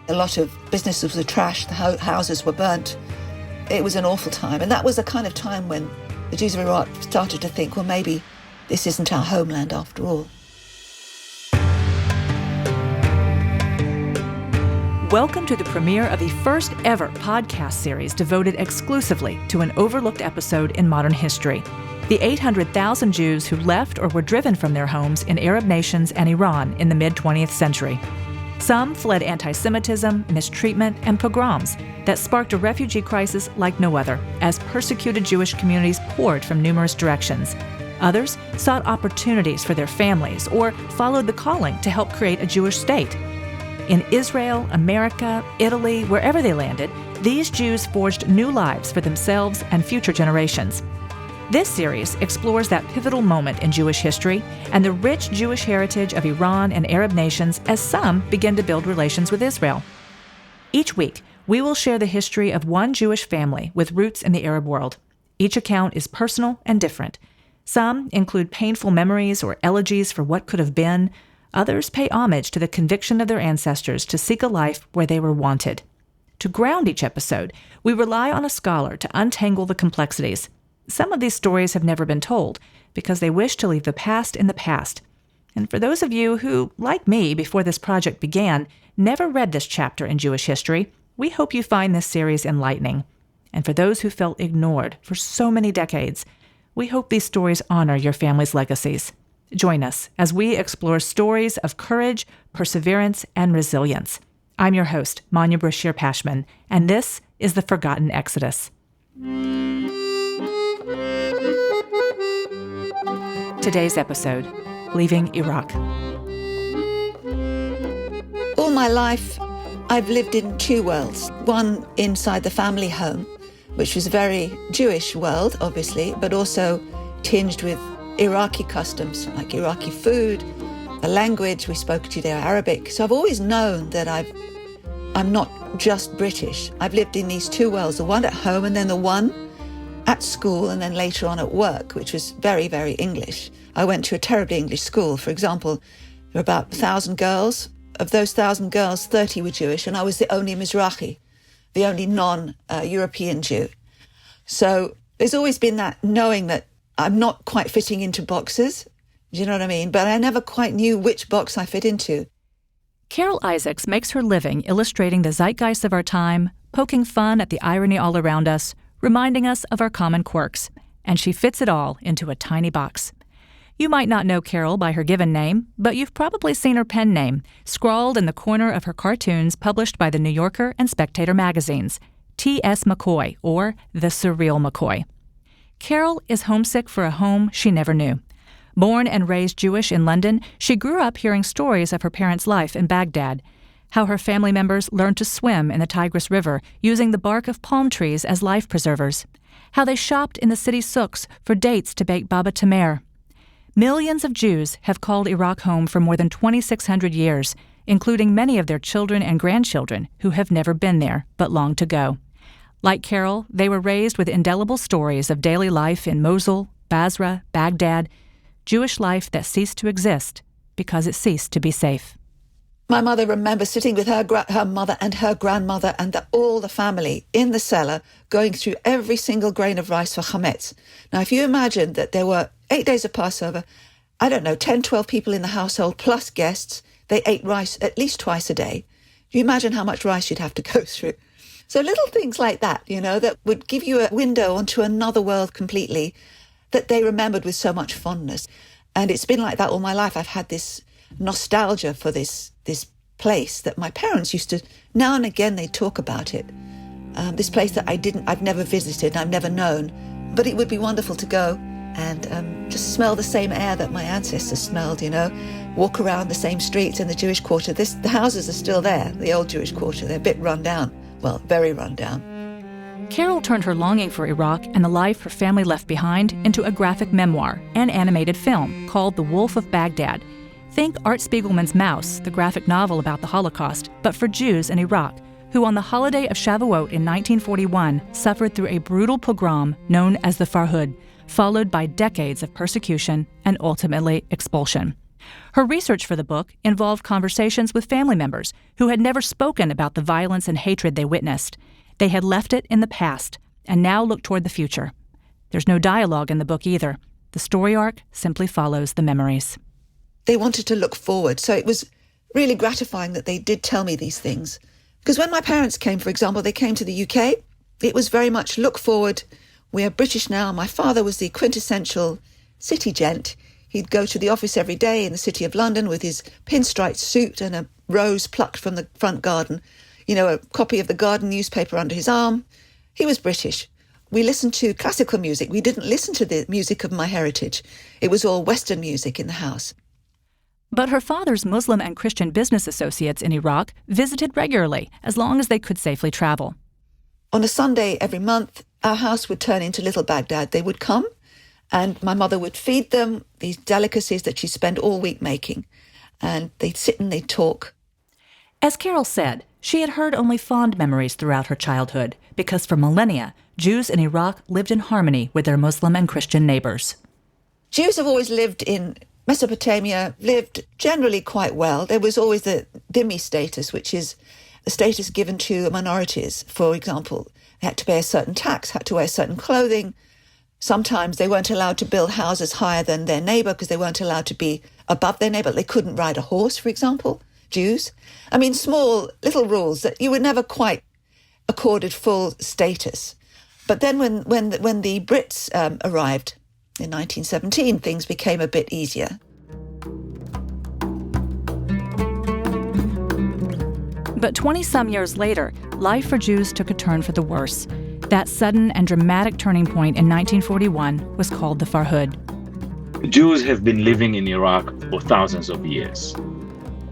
A lot of businesses were trashed, the houses were burnt. It was an awful time. And that was the kind of time when the Jews of Iraq started to think, well, maybe this isn't our homeland after all. Welcome to the premiere of the first ever podcast series devoted exclusively to an overlooked episode in modern history. The 800,000 Jews who left or were driven from their homes in Arab nations and Iran in the mid-20th century. Some fled anti-Semitism, mistreatment, and pogroms that sparked a refugee crisis like no other, as persecuted Jewish communities poured from numerous directions. Others sought opportunities for their families or followed the calling to help create a Jewish state. In Israel, America, Italy, wherever they landed, these Jews forged new lives for themselves and future generations. This series explores that pivotal moment in Jewish history and the rich Jewish heritage of Iran and Arab nations as some begin to build relations with Israel. Each week, we will share the history of one Jewish family with roots in the Arab world. Each account is personal and different. Some include painful memories or elegies for what could have been. Others pay homage to the conviction of their ancestors to seek a life where they were wanted. To ground each episode, we rely on a scholar to untangle the complexities. Some of these stories have never been told because they wish to leave the past in the past. And for those of you who, like me before this project began, never read this chapter in Jewish history, we hope you find this series enlightening. And for those who felt ignored for so many decades, we hope these stories honor your family's legacies. Join us as we explore stories of courage, perseverance, and resilience. I'm your host, Manya Brashear Pashman, and this is The Forgotten Exodus. Today's episode, Leaving Iraq. All my life, I've lived in two worlds. One inside the family home, which was a very Jewish world, obviously, but also tinged with Iraqi customs, like Iraqi food, the language, we spoke Judeo-Arabic. So I've always known that I'm not just British. I've lived in these two worlds, the one at home and then the one at school and then later on at work, which was very, very English. I went to a terribly English school. For example, there were about 1,000 girls. Of those 1,000 girls, 30 were Jewish, and I was the only Mizrahi, the only non-European Jew. So there's always been that knowing that I'm not quite fitting into boxes. Do you know what I mean? But I never quite knew which box I fit into. Carol Isaacs makes her living illustrating the zeitgeist of our time, poking fun at the irony all around us, reminding us of our common quirks. And she fits it all into a tiny box. You might not know Carol by her given name, but you've probably seen her pen name, scrawled in the corner of her cartoons published by the New Yorker and Spectator magazines, T.S. McCoy, or The Surreal McCoy. Carol is homesick for a home she never knew. Born and raised Jewish in London, she grew up hearing stories of her parents' life in Baghdad, how her family members learned to swim in the Tigris River using the bark of palm trees as life preservers, how they shopped in the city souks for dates to bake baba tamer. Millions of Jews have called Iraq home for more than 2,600 years, including many of their children and grandchildren who have never been there but long to go. Like Carol, they were raised with indelible stories of daily life in Mosul, Basra, Baghdad, Jewish life that ceased to exist because it ceased to be safe. My mother remembers sitting with her mother and her grandmother and all the family in the cellar going through every single grain of rice for chametz. Now, if you imagine that there were 8 days of Passover, 10, 12 people in the household plus guests, they ate rice at least twice a day. Do you imagine how much rice you'd have to go through? So little things like that, that would give you a window onto another world completely that they remembered with so much fondness. And it's been like that all my life. I've had this nostalgia for this place that my parents used to, now and again they talk about it. This place that I've never visited, I've never known, but it would be wonderful to go and just smell the same air that my ancestors smelled, walk around the same streets in the Jewish quarter. The houses are still there, the old Jewish quarter. They're a bit run down. Well, very run down. Carol turned her longing for Iraq and the life her family left behind into a graphic memoir and animated film called The Wolf of Baghdad. Think Art Spiegelman's Mouse, the graphic novel about the Holocaust, but for Jews in Iraq, who on the holiday of Shavuot in 1941 suffered through a brutal pogrom known as the Farhud, followed by decades of persecution and ultimately expulsion. Her research for the book involved conversations with family members who had never spoken about the violence and hatred they witnessed. They had left it in the past and now looked toward the future. There's no dialogue in the book either. The story arc simply follows the memories. They wanted to look forward, so it was really gratifying that they did tell me these things. Because when my parents came, for example, they came to the UK, it was very much look forward. We are British now. My father was the quintessential city gent. He'd go to the office every day in the City of London with his pinstripe suit and a rose plucked from the front garden, a copy of the Garden newspaper under his arm. He was British. We listened to classical music. We didn't listen to the music of my heritage. It was all Western music in the house. But her father's Muslim and Christian business associates in Iraq visited regularly, as long as they could safely travel. On a Sunday every month, our house would turn into Little Baghdad. They would come, and my mother would feed them these delicacies that she'd spend all week making. And they'd sit and they'd talk. As Carol said, she had heard only fond memories throughout her childhood, because for millennia, Jews in Iraq lived in harmony with their Muslim and Christian neighbors. Jews have always lived in Mesopotamia, lived generally quite well. There was always the dhimmi status, which is the status given to minorities. For example, they had to pay a certain tax, had to wear certain clothing. Sometimes they weren't allowed to build houses higher than their neighbor because they weren't allowed to be above their neighbor. They couldn't ride a horse, for example, Jews. I mean, small little rules that you were never quite accorded full status. But then when the Brits arrived in 1917, things became a bit easier. But 20-some years later, life for Jews took a turn for the worse. That sudden and dramatic turning point in 1941 was called the Farhud. Jews have been living in Iraq for thousands of years.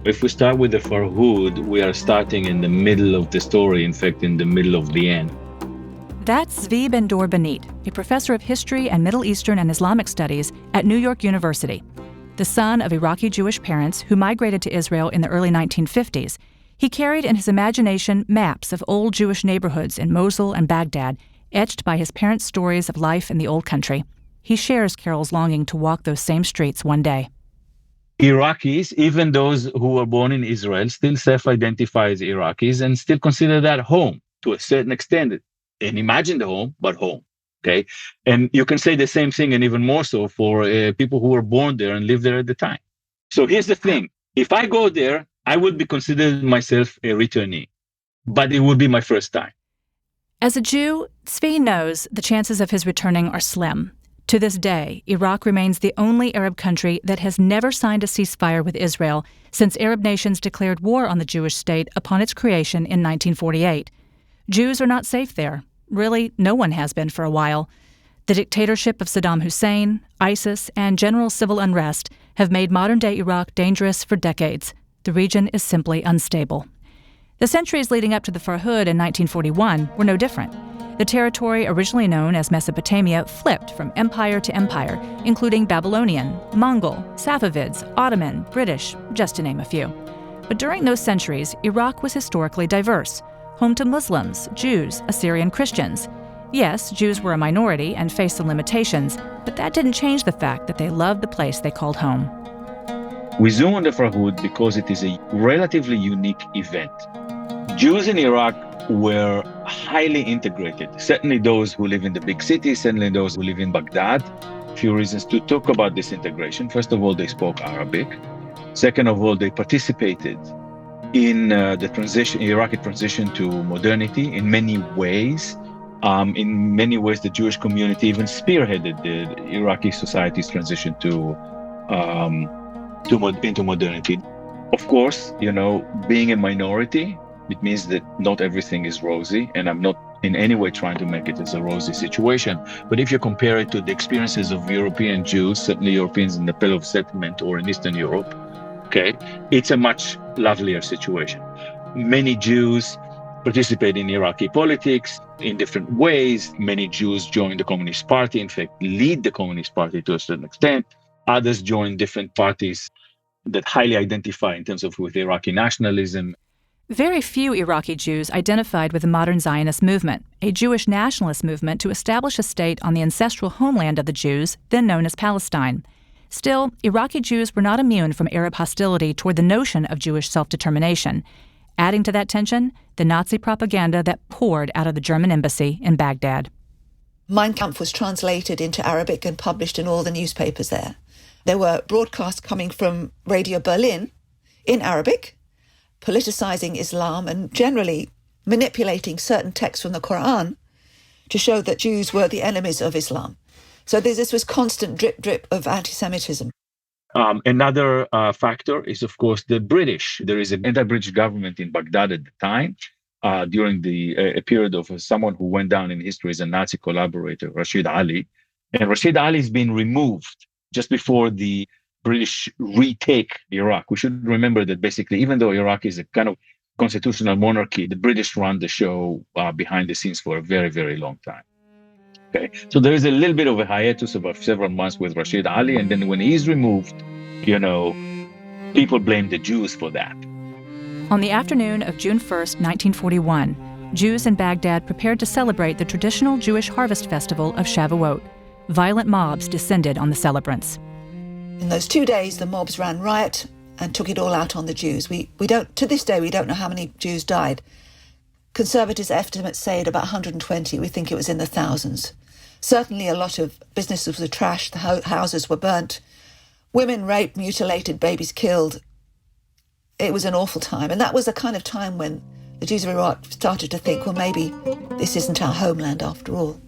If we start with the Farhud, we are starting in the middle of the story, in fact, in the middle of the end. That's Zvi Ben-Dor Benite, a professor of history and Middle Eastern and Islamic studies at New York University. The son of Iraqi Jewish parents who migrated to Israel in the early 1950s, he carried in his imagination maps of old Jewish neighborhoods in Mosul and Baghdad, etched by his parents' stories of life in the old country. He shares Carol's longing to walk those same streets one day. Iraqis, even those who were born in Israel, still self-identify as Iraqis and still consider that home to a certain extent. And imagine the home, but home, okay? And you can say the same thing and even more so for people who were born there and lived there at the time. So here's the thing. If I go there, I would be considered myself a returnee, but it would be my first time. As a Jew, Zvi knows the chances of his returning are slim. To this day, Iraq remains the only Arab country that has never signed a ceasefire with Israel since Arab nations declared war on the Jewish state upon its creation in 1948. Jews are not safe there. Really, no one has been for a while. The dictatorship of Saddam Hussein, ISIS, and general civil unrest have made modern-day Iraq dangerous for decades. The region is simply unstable. The centuries leading up to the Farhud in 1941 were no different. The territory originally known as Mesopotamia flipped from empire to empire, including Babylonian, Mongol, Safavids, Ottoman, British, just to name a few. But during those centuries, Iraq was historically diverse, home to Muslims, Jews, Assyrian Christians. Yes, Jews were a minority and faced some limitations, but that didn't change the fact that they loved the place they called home. We zoom on the Farhud because it is a relatively unique event. Jews in Iraq were highly integrated, certainly those who live in the big cities, certainly those who live in Baghdad. A few reasons to talk about this integration. First of all, they spoke Arabic. Second of all, they participated in the Iraqi transition to modernity in many ways. In many ways, the Jewish community even spearheaded the Iraqi society's transition into modernity. Of course, being a minority, it means that not everything is rosy, and I'm not in any way trying to make it as a rosy situation. But if you compare it to the experiences of European Jews, certainly Europeans in the Pale of Settlement or in Eastern Europe, okay, it's a much lovelier situation. Many Jews participate in Iraqi politics in different ways. Many Jews join the Communist Party, in fact, lead the Communist Party to a certain extent. Others join different parties that highly identify in terms of with Iraqi nationalism. Very few Iraqi Jews identified with the modern Zionist movement, a Jewish nationalist movement to establish a state on the ancestral homeland of the Jews, then known as Palestine. Still, Iraqi Jews were not immune from Arab hostility toward the notion of Jewish self-determination. Adding to that tension, the Nazi propaganda that poured out of the German embassy in Baghdad. Mein Kampf was translated into Arabic and published in all the newspapers there. There were broadcasts coming from Radio Berlin in Arabic, politicizing Islam and generally manipulating certain texts from the Quran to show that Jews were the enemies of Islam. So this was constant drip of anti-Semitism. Another factor is, of course, the British. There is an anti-British government in Baghdad at the time, during a period of someone who went down in history as a Nazi collaborator, Rashid Ali. And Rashid Ali has been removed just before the British retake Iraq. We should remember that basically, even though Iraq is a kind of constitutional monarchy, the British run the show behind the scenes for a very, very long time. Okay, so there is a little bit of a hiatus of several months with Rashid Ali, and then when he's removed, people blame the Jews for that. On the afternoon of June 1st, 1941, Jews in Baghdad prepared to celebrate the traditional Jewish harvest festival of Shavuot. Violent mobs descended on the celebrants. In those 2 days, the mobs ran riot and took it all out on the Jews. To this day, we don't know how many Jews died. Conservatives' estimates say at about 120. We think it was in the thousands. Certainly a lot of businesses were trashed, the houses were burnt, women raped, mutilated, babies killed. It was an awful time. And that was the kind of time when the Jews of Iraq started to think, well, maybe this isn't our homeland after all.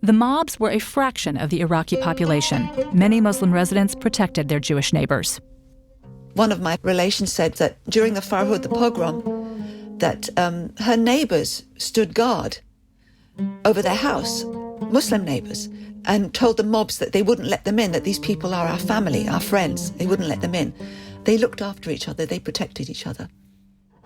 The mobs were a fraction of the Iraqi population. Many Muslim residents protected their Jewish neighbors. One of my relations said that during the Farhud, the pogrom, that her neighbors stood guard over their house, Muslim neighbors, and told the mobs that they wouldn't let them in, that these people are our family, our friends. They wouldn't let them in. They looked after each other. They protected each other.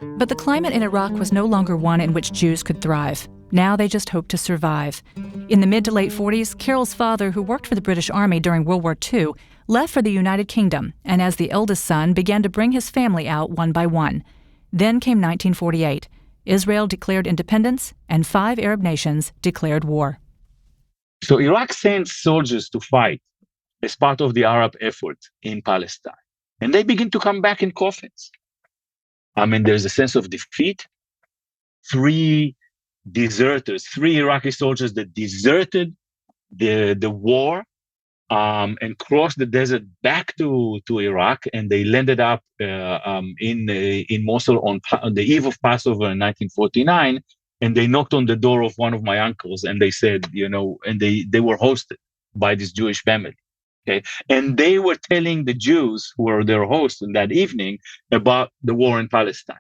But the climate in Iraq was no longer one in which Jews could thrive. Now they just hoped to survive. In the mid to late 40s, Carol's father, who worked for the British Army during World War II, left for the United Kingdom, and as the eldest son, began to bring his family out one by one. Then came 1948. Israel declared independence, and 5 Arab nations declared war. So Iraq sends soldiers to fight as part of the Arab effort in Palestine. And they begin to come back in coffins. There's a sense of defeat. 3 deserters, 3 Iraqi soldiers that deserted the war and crossed the desert back to Iraq, and they landed up in Mosul on the eve of Passover in 1949, and they knocked on the door of one of my uncles, and they said, and they were hosted by this Jewish family. Okay, and they were telling the Jews who were their hosts in that evening about the war in Palestine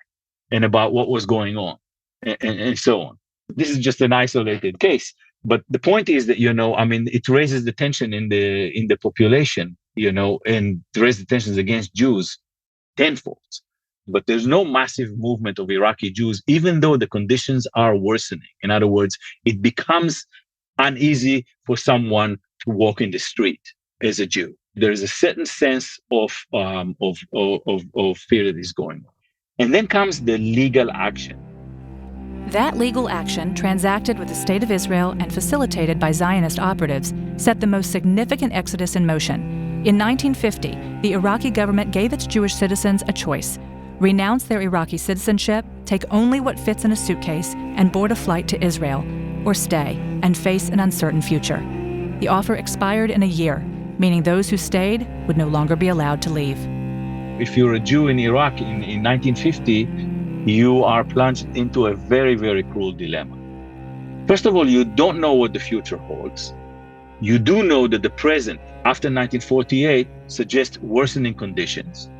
and about what was going on, and so on. This is just an isolated case, but the point is that it raises the tension in the population, and raises the tensions against Jews tenfold. But there's no massive movement of Iraqi Jews, even though the conditions are worsening. In other words, it becomes uneasy for someone to walk in the street as a Jew. There is a certain sense of fear that is going on. And then comes the legal action. That legal action, transacted with the State of Israel and facilitated by Zionist operatives, set the most significant exodus in motion. In 1950, the Iraqi government gave its Jewish citizens a choice: renounce their Iraqi citizenship, take only what fits in a suitcase, and board a flight to Israel, or stay and face an uncertain future. The offer expired in a year, meaning those who stayed would no longer be allowed to leave. If you're a Jew in Iraq in 1950, you are plunged into a very, very cruel dilemma. First of all, you don't know what the future holds. You do know that the present, after 1948, suggests worsening conditions.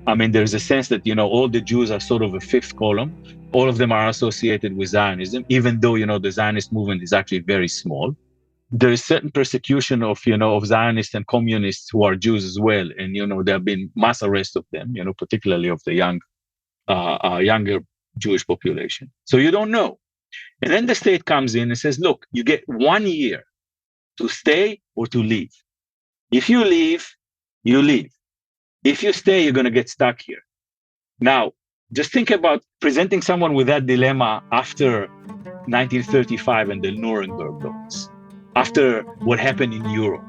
There's a sense that, all the Jews are sort of a fifth column. All of them are associated with Zionism, even though, the Zionist movement is actually very small. There is certain persecution of Zionists and communists who are Jews as well. And, there have been mass arrests of them, particularly of the younger Jewish population. So you don't know. And then the state comes in and says, look, you get 1 year to stay or to leave. If you leave, you leave. If you stay, you're going to get stuck here. Now, just think about presenting someone with that dilemma after 1935 and the Nuremberg laws, after what happened in Europe.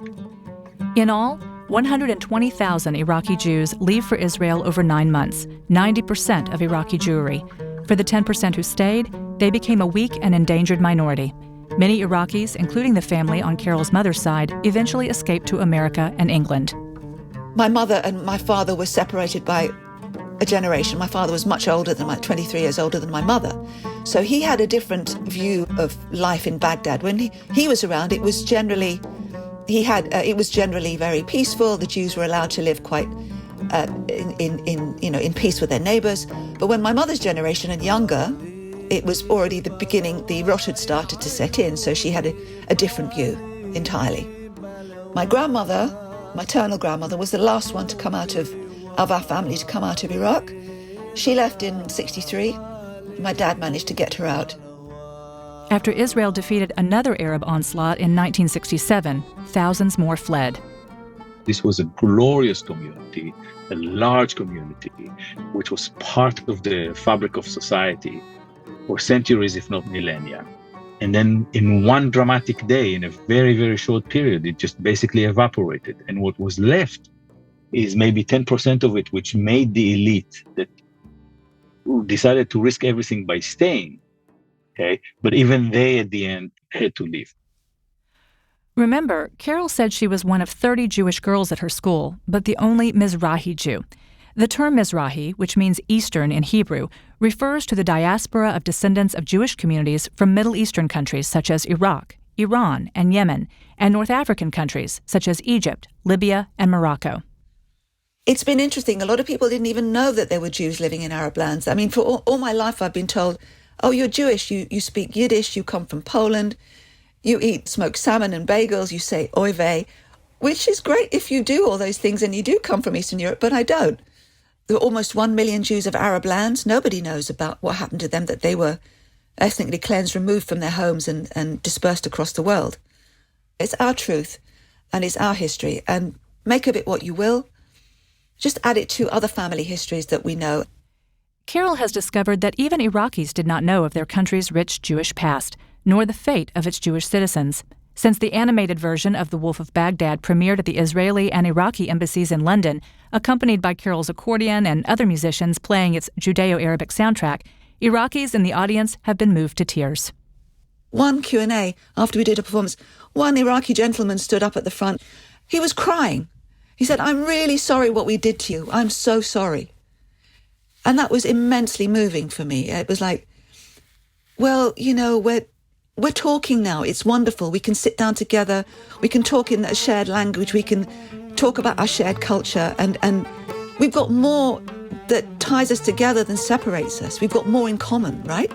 In all, 120,000 Iraqi Jews leave for Israel over 9 months, 90% of Iraqi Jewry. For the 10% who stayed, they became a weak and endangered minority. Many Iraqis, including the family on Carol's mother's side, eventually escaped to America and England. My mother and my father were separated by a generation. My father was much older than 23 years older than my mother. So he had a different view of life in Baghdad. When he was around, it was generally very peaceful. The Jews were allowed to live quite in peace with their neighbors. But when my mother's generation and younger, it was already the beginning, the rot had started to set in, so she had a different view entirely. My grandmother, maternal grandmother, was the last one to come out of our family to come out of Iraq. She left in 1963. My dad managed to get her out. After Israel defeated another Arab onslaught in 1967, thousands more fled. This was a glorious community, a large community, which was part of the fabric of society for centuries, if not millennia. And then in one dramatic day, in a very, very short period, it just basically evaporated. And what was left is maybe 10% of it, which made the elite that decided to risk everything by staying. Okay, but even they at the end had to leave. Remember, Carol said she was one of 30 Jewish girls at her school, but the only Mizrahi Jew. The term Mizrahi, which means Eastern in Hebrew, refers to the diaspora of descendants of Jewish communities from Middle Eastern countries such as Iraq, Iran, and Yemen, and North African countries such as Egypt, Libya, and Morocco. It's been interesting. A lot of people didn't even know that there were Jews living in Arab lands. I mean, for all my life, I've been told, oh, you're Jewish, you speak Yiddish, you come from Poland, you eat smoked salmon and bagels, you say oy vey, which is great if you do all those things and you do come from Eastern Europe, but I don't. There are almost 1 million Jews of Arab lands. Nobody knows about what happened to them, that they were ethnically cleansed, removed from their homes and dispersed across the world. It's our truth and it's our history, and make of it what you will. Just add it to other family histories that we know. Carol has discovered that even Iraqis did not know of their country's rich Jewish past, nor the fate of its Jewish citizens. Since the animated version of The Wolf of Baghdad premiered at the Israeli and Iraqi embassies in London, accompanied by Carol's accordion and other musicians playing its Judeo-Arabic soundtrack, Iraqis in the audience have been moved to tears. One Q&A, after we did a performance, one Iraqi gentleman stood up at the front. He was crying. He said, "I'm really sorry what we did to you. I'm so sorry." And that was immensely moving for me. It was like, well, we're talking now. It's wonderful. We can sit down together. We can talk in a shared language. We can talk about our shared culture. And we've got more that ties us together than separates us. We've got more in common, right?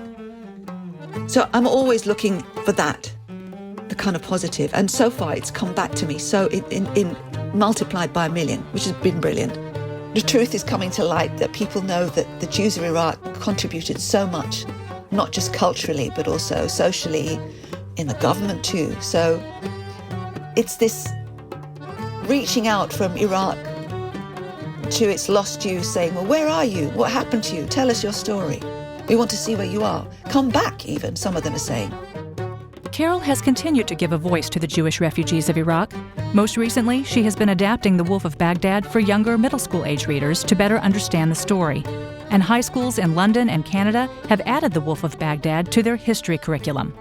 So I'm always looking for that, the kind of positive. And so far, it's come back to me. So in multiplied by 1 million, which has been brilliant. The truth is coming to light, that people know that the Jews of Iraq contributed so much, not just culturally, but also socially, in the government too. So it's this reaching out from Iraq to its lost Jews saying, well, where are you? What happened to you? Tell us your story. We want to see where you are. Come back, even, some of them are saying. Carol has continued to give a voice to the Jewish refugees of Iraq. Most recently, she has been adapting The Wolf of Baghdad for younger middle school age readers to better understand the story. And high schools in London and Canada have added The Wolf of Baghdad to their history curriculum.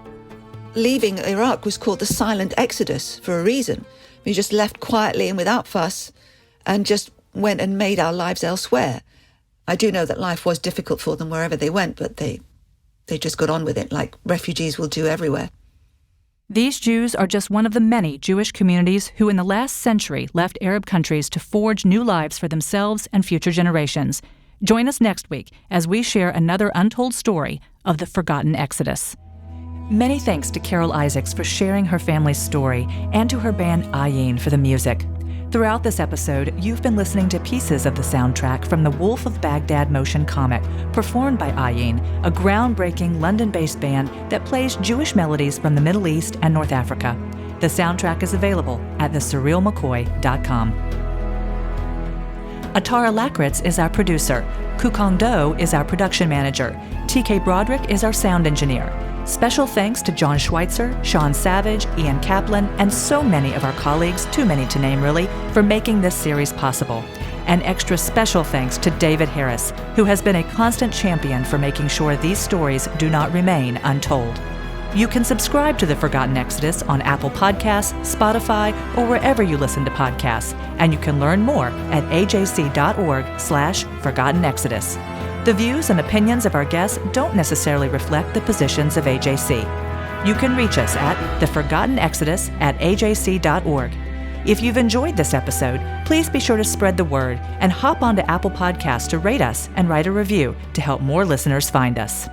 Leaving Iraq was called the silent exodus for a reason. We just left quietly and without fuss and just went and made our lives elsewhere. I do know that life was difficult for them wherever they went, but they just got on with it like refugees will do everywhere. These Jews are just one of the many Jewish communities who in the last century left Arab countries to forge new lives for themselves and future generations. Join us next week as we share another untold story of the forgotten Exodus. Many thanks to Carol Isaacs for sharing her family's story, and to her band Ayin for the music. Throughout this episode, you've been listening to pieces of the soundtrack from the Wolf of Baghdad motion comic, performed by Ayin, a groundbreaking London-based band that plays Jewish melodies from the Middle East and North Africa. The soundtrack is available at thesurrealmccoy.com. Atara Lakritz is our producer. Kukong Do is our production manager. TK Broderick is our sound engineer. Special thanks to John Schweitzer, Sean Savage, Ian Kaplan, and so many of our colleagues, too many to name really, for making this series possible. An extra special thanks to David Harris, who has been a constant champion for making sure these stories do not remain untold. You can subscribe to The Forgotten Exodus on Apple Podcasts, Spotify, or wherever you listen to podcasts, and you can learn more at ajc.org/forgottenexodus. The views and opinions of our guests don't necessarily reflect the positions of AJC. You can reach us at theforgottenexodus@ajc.org. If you've enjoyed this episode, please be sure to spread the word and hop onto Apple Podcasts to rate us and write a review to help more listeners find us.